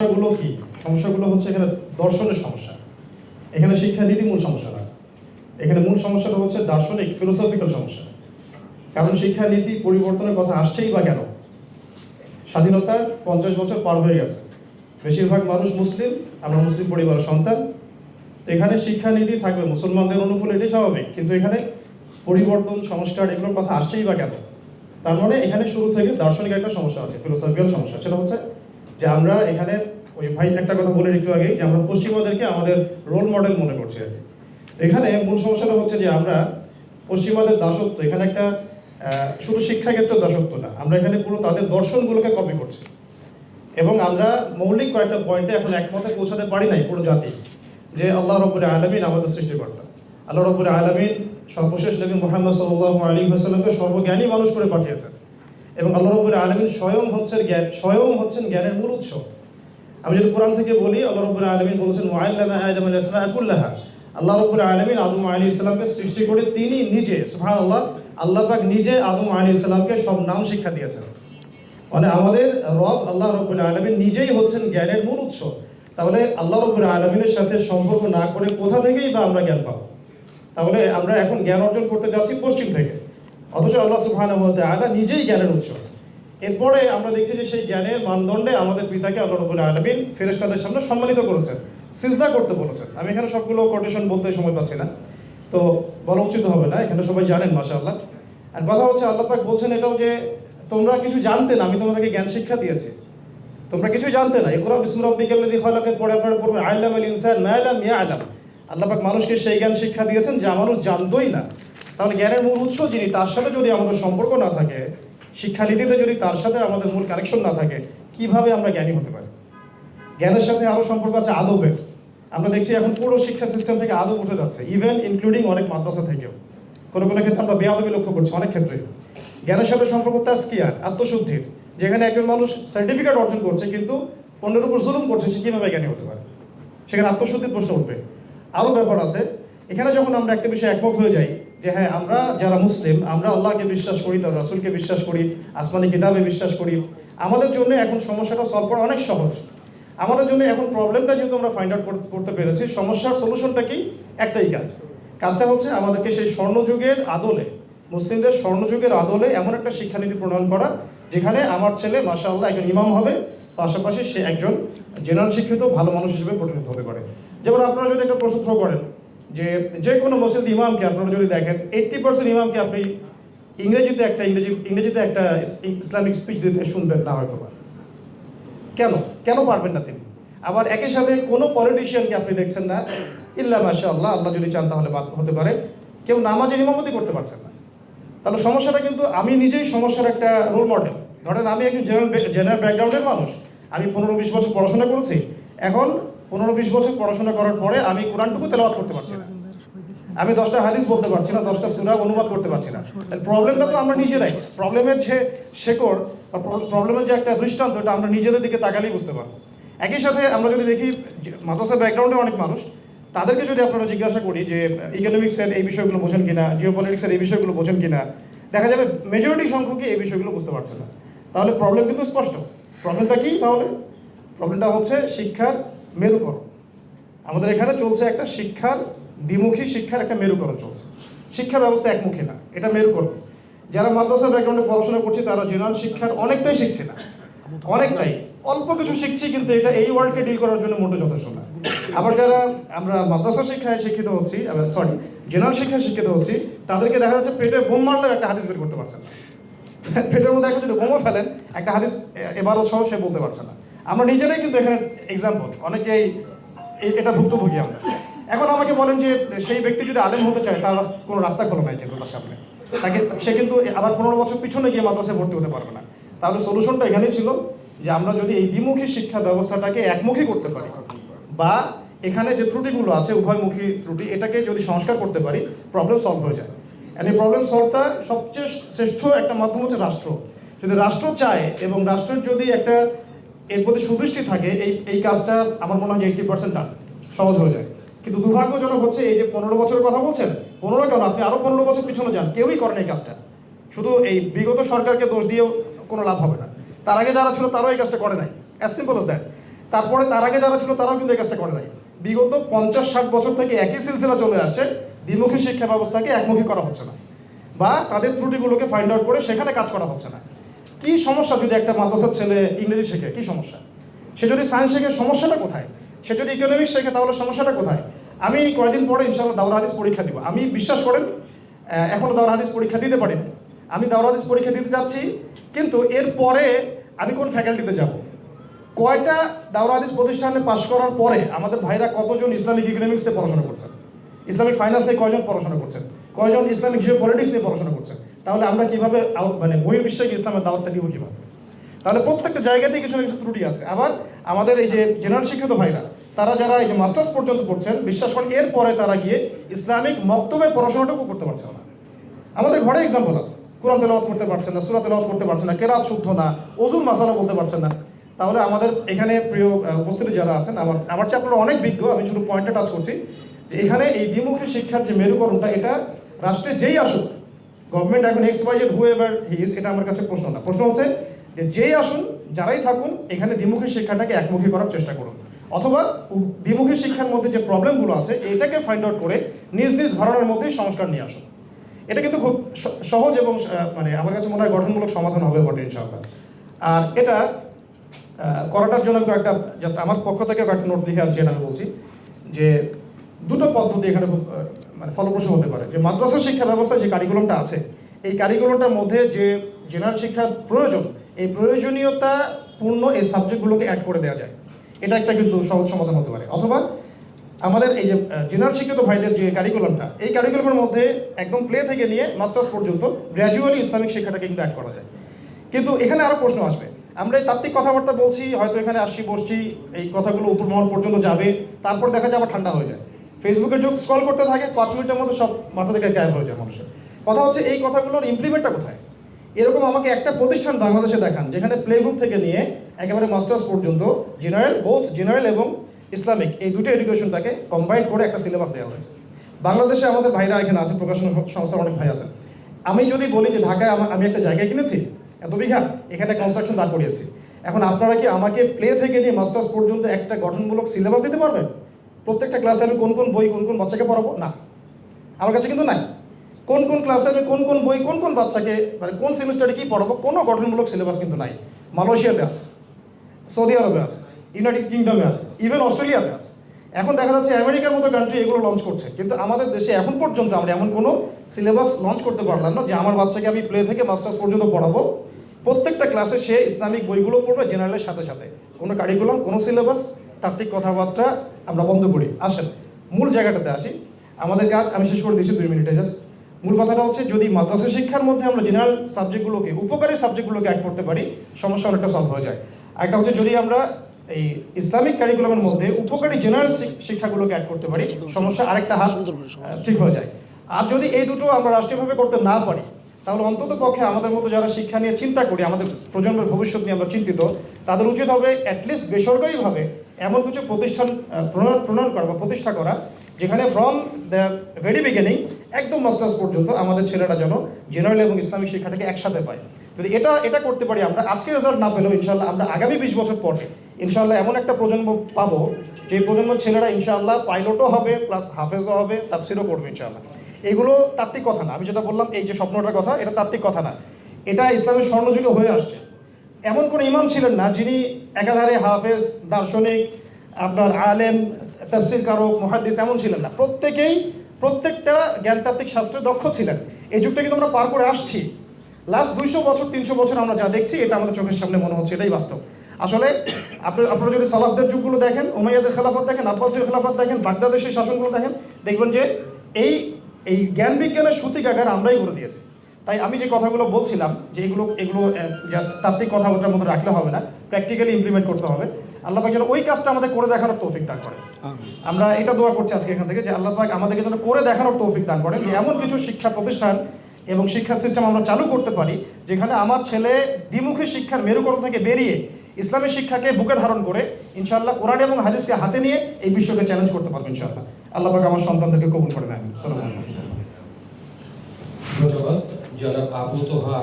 সমস্যাগুলো কি? সমস্যাগুলো হচ্ছে এখানে দর্শনের সমস্যা। এখানে শিক্ষানীতি মূল সমস্যা না। এখানে মূল সমস্যাটা হচ্ছে দার্শনিক ফিলোসফিক্যাল সমস্যা। কারণ শিক্ষানীতি পরিবর্তনের কথা আসছেই বা কেন? স্বাধীনতার 50 বছর পার হয়ে গেছে, বেশিরভাগ মানুষ মুসলিম, আমরা মুসলিম পরিবারের সন্তান। তো এখানে শিক্ষানীতি থাকবে মুসলমানদের অনুকূলে, এটাই স্বাভাবিক। কিন্তু এখানে পরিবর্তন, সংস্কার এগুলোর কথা আসছেই বা কেন? তার মানে এখানে শুরু থেকে দার্শনিক একটা সমস্যা আছে, ফিলোসফিক্যাল সমস্যা। সেটা হচ্ছে যে আমরা এখানে ওই ভাই একটা কথা বলেন একটু আগে, যে আমরা পশ্চিমাদেরকে আমাদের রোল মডেল মনে করছি আর কি। এখানে মূল সমস্যাটা হচ্ছে যে আমরা পশ্চিমাদের দাসত্ব, এখানে একটা শুধু শিক্ষাক্ষেত্রে দাসত্ব না, আমরা এখানে পুরো তাদের দর্শনগুলোকে কপি করছি। এবং আমরা মৌলিক কয়েকটা পয়েন্টে এখন একমতে পৌঁছাতে পারি নাই পুরো জাতি, যে আল্লাহ রাব্বুল আলামিন আমাদের সৃষ্টিকর্তা। আল্লাহ রাব্বুল আলামিন সর্বশেষ নবী মুহাম্মদ সাল্লাল্লাহু আলাইহি ওয়াসাল্লামকে সর্বজ্ঞানী মানুষ করে পাঠিয়েছেন। এবং আল্লাহ রাব্বুল আলামিন স্বয়ং হচ্ছেন জ্ঞানের মূল উৎস। আমি যদি কোরআন থেকে বলি, আল্লাহ রাব্বুল আলামিন বলেছেন ওয়া'আল্লামা আদামাল আসমাআ কুল্লাহা। আল্লাহ রাব্বুল আলামিন আদম আলাইহিস সালামকে সৃষ্টি করে তিনি নিজে, সুবহানাল্লাহ, আল্লাহ পাক নিজে আদম আলাইহিস সালামকে সব নাম শিক্ষা দিয়েছেন। মানে আমাদের রব আল্লাহ রাব্বুল আলামিন নিজেই হচ্ছেন জ্ঞানের মূল উৎস। তাহলে আল্লাহ রাব্বুল আলামিনের সাথে সম্পর্ক না করে কোথা থেকেই বা আমরা জ্ঞান পাবো? তাহলে আমরা এখন জ্ঞান অর্জন করতে যাচ্ছি পশ্চিম থেকে, অথচ আল্লাহ সুবহানাহু ওয়া তাআলা নিজেই জ্ঞানের উৎস। এরপরে আমরা দেখছি যে সেই জ্ঞানের মানদণ্ডে আমাদের পিতাকে আল্লাহ রাব্বুল আলামিন ফেরেশতাদের সামনে সম্মানিত করেছেন, সিজদা করতে বলেছেন। আমি এখানে সবগুলো কোটেশন বলতে সময় পাচ্ছি না, তো বলা উচিত হবে না, এখানে সবাই জানেন মাশাআল্লাহ। আর কথা হচ্ছে আল্লাহ পাক বলছেন এটাও যে তোমরা কিছু জানতে না, আমি তোমাদেরকে জ্ঞান শিক্ষা দিয়েছি। তোমরা কিছু জানতে না, ইকরা বিসমি রাব্বিকাল্লাযী খালাকের পরে আপনারা পড়বেন আল্লামাল ইনসান মা লাম ইয়ালাম। আল্লাহ পাক মানুষকে সেই জ্ঞান শিক্ষা দিয়েছেন যা মানুষ জানতোই না। তাহলে জ্ঞানের মূল উৎস যিনি, তার সাথে যদি আমাদের সম্পর্ক না থাকে, শিক্ষানীতিতে যদি তার সাথে আমাদের মূল কানেকশন না থাকে, কিভাবে আমরা জ্ঞানী হতে পারি? জ্ঞানের সাথে আরও সম্পর্ক আছে আদবের। আমরা দেখছি এখন পুরো শিক্ষা সিস্টেম থেকে আদব উঠে যাচ্ছে, ইভেন ইনক্লুডিং অনেক মাদ্রাসা থেকেও। কোনো কোনো ক্ষেত্রে আমরা বেয়াদবি লক্ষ্য করছি অনেক ক্ষেত্রে। জ্ঞানের সাথে সম্পর্ক তাজকিয়ার, আত্মশুদ্ধির, যেখানে একজন মানুষ সার্টিফিকেট অর্জন করছে কিন্তু অন্যের উপর জুলুম করছে, সে কীভাবে জ্ঞানী হতে পারে? সেখানে আত্মশুদ্ধির প্রশ্ন উঠবে। আরও ব্যাপার আছে এখানে, যখন আমরা একটা বিষয়ে একমত হয়ে যাই যে হ্যাঁ, আমরা যারা মুসলিম, আমরা আল্লাহকে বিশ্বাস করি, তার রাসূলকে বিশ্বাস করি, আসমানি কিতাবে বিশ্বাস করি, আমাদের জন্য এখন সমস্যাটা সলভ করা অনেক সহজ। আমাদের জন্য এখন প্রবলেমটা যেহেতু আমরা ফাইন্ড আউট করতে পেরেছি, সমস্যার সলিউশনটা কি? একটাই কাজটা হচ্ছে আমাদেরকে সেই স্বর্ণযুগের আদলে, মুসলিমদের স্বর্ণযুগের আদলে এমন একটা শিক্ষানীতি প্রণয়ন করা, যেখানে আমার ছেলে মাশাআল্লাহ একজন ইমাম হবে, পাশাপাশি সে একজন জেনারেল শিক্ষিত ভালো মানুষ হিসেবে পরিণত হতে পারে। যেমন আপনারা যদি একটা প্রশ্ন থ্রো করেন যে কোনো মসজিদ ইমামকে আপনারা যদি দেখেন, 80% ইমামকে আপনি ইংরেজিতে একটা ইসলামিক স্পিচ দিতে শুনবেন না হয়তো বা। কেন পারবেন না তিনি? আবার একই সাথে কোনো পলিটিশিয়ানকে আপনি দেখছেন না, ইল্লা মাশাআল্লাহ, আল্লাহ যদি চান তাহলে বাদ হতে পারে, কেউ নামাজের ইমামতি করতে পারছেন না। তাহলে সমস্যাটা কিন্তু আমি নিজেই সমস্যার একটা রোল মডেল। ধরেন আমি একজন জেনারেল ব্যাকগ্রাউন্ডের মানুষ, আমি 15-20 বছর পড়াশোনা করেছি। এখন 15-20 বছর পড়াশোনা করার পরে আমি কোরআনটুকু তেলাওয়াত করতে পারছি না, আমি 10টা হাদিস বলতে পারছি না, 10টা সূরা অনুবাদ করতে পারছি না। তাহলে প্রবলেমটা তো আমরা নিজেরাই। প্রবলেমের যে শেকড় বা প্রবলেমের যে একটা দৃষ্টান্ত, এটা আমরা নিজেদের দিকে তাকালেই বুঝতে পারবো। একই সাথে আমরা যদি দেখি মাদ্রাসা ব্যাকগ্রাউন্ডের অনেক মানুষ, তাদেরকে যদি আপনারা জিজ্ঞাসা করি যে ইকোনমিক্সের এই বিষয়গুলো বোঝেন কিনা, জিওপলিটিক্সের এই বিষয়গুলো বোঝেন কিনা, দেখা যাবে মেজরিটি সংখ্যকই এই বিষয়গুলো বুঝতে পারছে না। তাহলে প্রবলেম কিন্তু স্পষ্ট। প্রবলেমটা কি তাহলে? প্রবলেমটা হচ্ছে শিক্ষার মেরুকরণ। আমাদের এখানে চলছে একটা শিক্ষার দ্বিমুখী, শিক্ষার একটা মেরুকরণ চলছে। শিক্ষা ব্যবস্থা একমুখী না, এটা মেরুকরণ। যারা মাদ্রাসা ব্যাকগ্রাউন্ডে পড়াশোনা করছে তারা জেনারেল শিক্ষার অনেকটাই শিখছে না, অনেকটাই অল্প কিছু শিখছি, কিন্তু এটা এই ওয়ার্ল্ডকে ডিল করার জন্য মোটে যথেষ্ট না। আবার যারা আমরা মাদ্রাসা শিক্ষায় শিক্ষিত হচ্ছি, জেনারেল শিক্ষায় শিক্ষিত হচ্ছি, তাদেরকে দেখা যাচ্ছে পেটে বোম মারলেও একটা হাদিস বের করতে পারছে না। পেটের মধ্যে এখন যদি বোমও ফেলেন, একটা হাদিস এবারও সহ সে বলতে পারছে না। আমরা নিজেরাই কিন্তু এখানে এক্সাম্পল, অনেকেই এটা ভুক্তভোগী আমরা। এখন আমাকে বলেন যে সেই ব্যক্তি যদি আলেম হতে চায়, তার কোনো রাস্তা খোলা নাই কিন্তু তার সামনে, সে কিন্তু আবার 15 বছর পিছনে গিয়ে মাদ্রাসায় ভর্তি হতে পারবে না। তাহলে সলিউশনটা এখানেই ছিল যে আমরা যদি এই দ্বিমুখী শিক্ষা ব্যবস্থাটাকে একমুখী করতে পারি, বা এখানে যে ত্রুটিগুলো আছে উভয়মুখী ত্রুটি, এটাকে যদি সংস্কার করতে পারি, প্রবলেম সলভ হয়ে যায়। এই প্রবলেম সলভটা সবচেয়ে শ্রেষ্ঠ একটা মাধ্যম হচ্ছে রাষ্ট্র। যদি রাষ্ট্র চায় এবং রাষ্ট্রের যদি একটা এর প্রতি সুদৃষ্টি থাকে, এই কাজটা আমার মনে হয় যে 80% ডান, সহজ হয়ে যায়। কিন্তু দুর্ভাগ্যজনক হচ্ছে এই যে 15 বছরের কথা বলছেন, 15 কেন, আপনি আরও 15 বছর পিছনে যান, কেউই করেন এই কাজটা। শুধু এই বিগত সরকারকে দোষ দিয়েও কোনো লাভ হবে না, তার আগে যারা ছিল তারাও এই কাজটা করে নাই, অ্যাজ সিম্পল অ্যাজ দ্যাট। তারপরে তার আগে যারা ছিল তারাও কিন্তু এই কাজটা করে নাই। বিগত 50-60 বছর থেকে একই সিলসিলা চলে আসছে, দ্বিমুখী শিক্ষা ব্যবস্থাকে একমুখী করা হচ্ছে না, বা তাদের ত্রুটিগুলোকে ফাইন্ড আউট করে সেখানে কাজ করা হচ্ছে না। কি সমস্যা যদি একটা মাদ্রাসার ছেলে ইংরেজি শেখে, কি সমস্যা? সে যদি সায়েন্স শেখে, সমস্যাটা কোথায়? সে যদি ইকোনমিক্স শেখে, তাহলে সমস্যাটা কোথায়? আমি কয়েকদিন পরে ইনশাআল্লাহ দাওরা হাদিস পরীক্ষা দিব। আমি বিশ্বাস করেন এখনও দাওরা হাদিস পরীক্ষা দিতে পারি না। আমি দাওরা হাদিস পরীক্ষা দিতে যাচ্ছি, কিন্তু এর পরে আমি কোন ফ্যাকাল্টিতে যাব? কয়টা দাওরা হাদিস প্রতিষ্ঠানে পাশ করার পরে আমাদের ভাইরা কতজন ইসলামিক ইকোনমিক্সে পড়াশোনা করছেন, ইসলামিক ফাইন্যান্স নিয়ে কয়জন পড়াশোনা করছেন, কয়জন ইসলামিক জিও পলিটিক্স নিয়ে পড়াশোনা করছেন? তাহলে আমরা কীভাবে মানে বহির্বিশ্বে ইসলামের দাওয়াতটা দিব কীভাবে? তাহলে প্রত্যেকটা জায়গাতেই কিছু না কিছু ত্রুটি আছে। আবার আমাদের এই যে জেনারেল শিক্ষিত ভাইরা, তারা যারা এই যে মাস্টার্স পর্যন্ত করছেন, বিশ্বাস করেন এরপরে তারা গিয়ে ইসলামিক মক্তবের পড়াশোনাটুকু করতে পারছে না। আমাদের ঘরে এক্সাম্পল আছে, কোরআন তেলাওয়াত করতে পারছেন না, সূরা তেলাওয়াত করতে পারছেন না, কেরাত শুদ্ধ না, ওযুর মাসালা বলতে পারছেন না। তাহলে আমাদের এখানে প্রিয় উপস্থিতি যারা আছেন, আমার চেয়ে আপনারা অনেক বিজ্ঞ, আমি শুধু পয়েন্টে টাচ করছি যে এখানে এই দ্বিমুখী শিক্ষার যে মেরুকরণটা, এটা রাষ্ট্রে যেই আসুক, গভর্নমেন্ট এখন XYZ হুএভার হি ইজ, এটা আমার কাছে প্রশ্ন না। প্রশ্ন হচ্ছে যে যেই আসুন, যারাই থাকুন, এখানে দ্বিমুখী শিক্ষাটাকে একমুখী করার চেষ্টা করুন, অথবা দ্বিমুখী শিক্ষার মধ্যে যে প্রবলেমগুলো আছে এটাকে ফাইন্ড আউট করে নিজ নিজ ঘরানার মধ্যেই সংস্কার নিয়ে আসুন। এটা কিন্তু খুব সহজ এবং মানে আমার কাছে মনে হয় গঠনমূলক সমাধান হবে বটে ইনশাআল্লাহ। আর এটা করাটার জন্য একটা জাস্ট আমার পক্ষ থেকে একটা নোট লিখে আনছি, এটা আমি বলছি যে দুটো পদ্ধতি এখানে খুব মানে ফলপ্রসূ হতে পারে। যে মাদ্রাসা শিক্ষা ব্যবস্থায় যে কারিকুলামটা আছে, এই কারিকুলামটার মধ্যে যে জেনারেল শিক্ষার প্রয়োজন, এই প্রয়োজনীয়তা পূর্ণ এই সাবজেক্টগুলোকে অ্যাড করে দেওয়া যায়, এটা একটা কিন্তু সহজ সমাধান হতে পারে। অথবা আমাদের এই যে জেনারেল শিক্ষিত ভাইদের যে কারিকুলামটা, এই কারিকুলামের মধ্যে একদম প্লে থেকে নিয়ে মাস্টার্স পর্যন্ত গ্র্যাজুয়ালি ইসলামিক শিক্ষাটাকে কিন্তু অ্যাড করা যায়। কিন্তু এখানে আরও প্রশ্ন আসবে, আমরা এই তাত্ত্বিক কথাবার্তা বলছি, হয়তো এখানে আসছি বসছি, এই কথাগুলো উপর মহল পর্যন্ত যাবে, তারপর দেখা যায় আবার ঠান্ডা হয়ে যায়, ফেসবুকের যুগ, স্ক্রল করতে থাকে, 5 মিনিটের মধ্যে সব মাথা থেকে গায়েব হয়ে যায় মানুষের। কথা হচ্ছে এই কথাগুলোর ইমপ্লিমেন্টটা কোথায়? এরকম আমাকে একটা প্রতিষ্ঠান বাংলাদেশে দেখান যেখানে প্লে গ্রুপ থেকে নিয়ে একেবারে মাস্টার্স পর্যন্ত জেনারেল এবং ইসলামিক এই দুটো এডুকেশনটাকে কম্বাইন করে একটা সিলেবাস দেওয়া হয়েছে। বাংলাদেশে আমাদের ভাইরা এখানে আছে, প্রকাশনা সংস্থার অনেক ভাই আছেন। আমি যদি বলি যে ঢাকায় আমি একটা জায়গায় কিনেছি এত বিঘা, এখানে কনস্ট্রাকশন দাঁড় করিয়েছি, এখন আপনারা কি আমাকে প্লে থেকে নিয়ে মাস্টার্স পর্যন্ত একটা গঠনমূলক সিলেবাস দিতে পারবেন? প্রত্যেকটা ক্লাসে আমি কোন কোন বই কোন কোন বাচ্চাকে পড়াবো? না, আমার কাছে কিন্তু নাই। কোন কোন ক্লাসে আমি কোন কোন বই কোন কোন বাচ্চাকে মানে কোন সেমিস্টারে কী পড়াবো, কোনো গঠনমূলক সিলেবাস কিন্তু নাই। মালয়েশিয়াতে আছে, সৌদি আরবে আছে, ইউনাইটেড কিংডমে আছে, ইভেন অস্ট্রেলিয়াতে আছে। এখন দেখা যাচ্ছে আমেরিকার মতো কান্ট্রি এগুলো লঞ্চ করছে, কিন্তু আমাদের দেশে এখন পর্যন্ত আমরা এমন কোনো সিলেবাস লঞ্চ করতে পারলাম না যে আমার বাচ্চাকে আমি প্লে থেকে মাস্টার্স পর্যন্ত পড়াবো। প্রত্যেকটা ক্লাসে সে ইসলামিক বইগুলো পড়বে জেনারেলের সাথে সাথে, কোনো কারিকুলাম, কোনো সিলেবাস, তাত্ত্বিক কথাবার্তা আমরা বন্ধ করি। আসেন মূল জায়গাটাতে আসি। আমাদের কাজ আমি শেষ করে দিচ্ছি 2 মিনিটে জাস্ট। মূল কথাটা হচ্ছে যদি মাদ্রাসা শিক্ষার মধ্যে আমরা জেনারেল সাবজেক্টগুলোকে, উপকারী সাবজেক্টগুলোকে অ্যাড করতে পারি, সমস্যা অনেকটা সলভ হয়ে যায়। আরেকটা হচ্ছে যদি আমরা এই ইসলামিক কারিকুলামের মধ্যে উপকারী জেনারেল শিক্ষাগুলোকে অ্যাড করতে পারি, সমস্যা আরেকটা হাত ঠিক হয়ে যায়। আর যদি এই দুটো আমরা রাষ্ট্রীয়ভাবে করতে না পারি, তাহলে অন্তত পক্ষে আমাদের মতো যারা শিক্ষা নিয়ে চিন্তা করি, আমাদের প্রজন্মের ভবিষ্যৎ নিয়ে আমরা চিন্তিত, তাদের উচিত হবে অ্যাটলিস্ট বেসরকারিভাবে এমন কিছু প্রতিষ্ঠান প্রণয়ন করা বা প্রতিষ্ঠা করা, যেখানে ফ্রম দ্য ভেরি বিগিনিং একদম মাস্টার্স পর্যন্ত আমাদের ছেলেরা যেন জেনারেল এবং ইসলামিক শিক্ষাটাকে একসাথে পায়। যদি এটা করতে পারি আমরা, আজকে রেজাল্ট না পেলেও ইনশাআল্লাহ আমরা আগামী 20 বছর পরে ইনশাআল্লাহ এমন একটা প্রজন্ম পাবো, যে প্রজন্মের ছেলেরা ইনশাআল্লাহ পাইলটও হবে, প্লাস হাফেজও হবে, তাফসিরও করবে ইনশাআল্লাহ। এগুলো তাত্ত্বিক কথা না, আমি যেটা বললাম এই যে স্বপ্নটার কথা, এটা তাত্ত্বিক কথা না, এটা ইসলামের স্বর্ণযুগে হয়ে আসছে। এমন কোনো ইমাম ছিলেন না যিনি একাধারে হাফেজ, দার্শনিক, আপনার আলেম, তাফসির কারক, মুহাদ্দিস এমন ছিলেন না। প্রত্যেকটা জ্ঞানতাত্ত্বিক শাস্ত্রে দক্ষ ছিলেন। এই যুগটা কিন্তু আমরা পার করে আসছি। লাস্ট 200 বছর 300 বছর আমরা যা দেখছি, এটা আমাদের চোখের সামনে মনে হচ্ছে, এটাই বাস্তব। আসলে আপনারা যদি সালাফদের যুগগুলো দেখেন, উমাইয়াদের খেলাফত দেখেন, আব্বাসীয় খেলাফত দেখেন, বাগদাদেশের শাসনগুলো দেখেন, দেখবেন যে এই জ্ঞান বিজ্ঞানের সূতিকাগার আমরাই করে দিয়েছি। তাই আমি যে কথাগুলো বলছিলাম যে এগুলো জাস্ট তাত্ত্বিক কথাবার্তার মধ্যে রাখলে হবে না, প্র্যাকটিক্যালি ইমপ্লিমেন্ট করতে হবে। আল্লাহ পাক যেন ওই কাজটা আমাদের করে দেখানোর তৌফিক দান করেন। আমরা এটা দোয়া করছি আজকে এখান থেকে যে আল্লাহ পাক আমাদেরকে যেন করে দেখানোর তৌফিক দান করেন, যে এমন কিছু শিক্ষা প্রতিষ্ঠান এবং শিক্ষা সিস্টেম আমরা চালু করতে পারি যেখানে আমার ছেলে দ্বিমুখী শিক্ষার মেরুকরণ থেকে বেরিয়ে ইসলামী শিক্ষাকে বুকে ধারণ করে ইনশাআল্লাহ কোরআন এবং হাদিসকে হাতে নিয়ে এই বিশ্বকে চ্যালেঞ্জ করতে পারবে ইনশাআল্লাহ। আল্লাহ পাক আমার সন্তানদেরকে কবুল করে নেন। আসসালামু আলাইকুম। ধন্যবাদ জনাব আবু তোহা।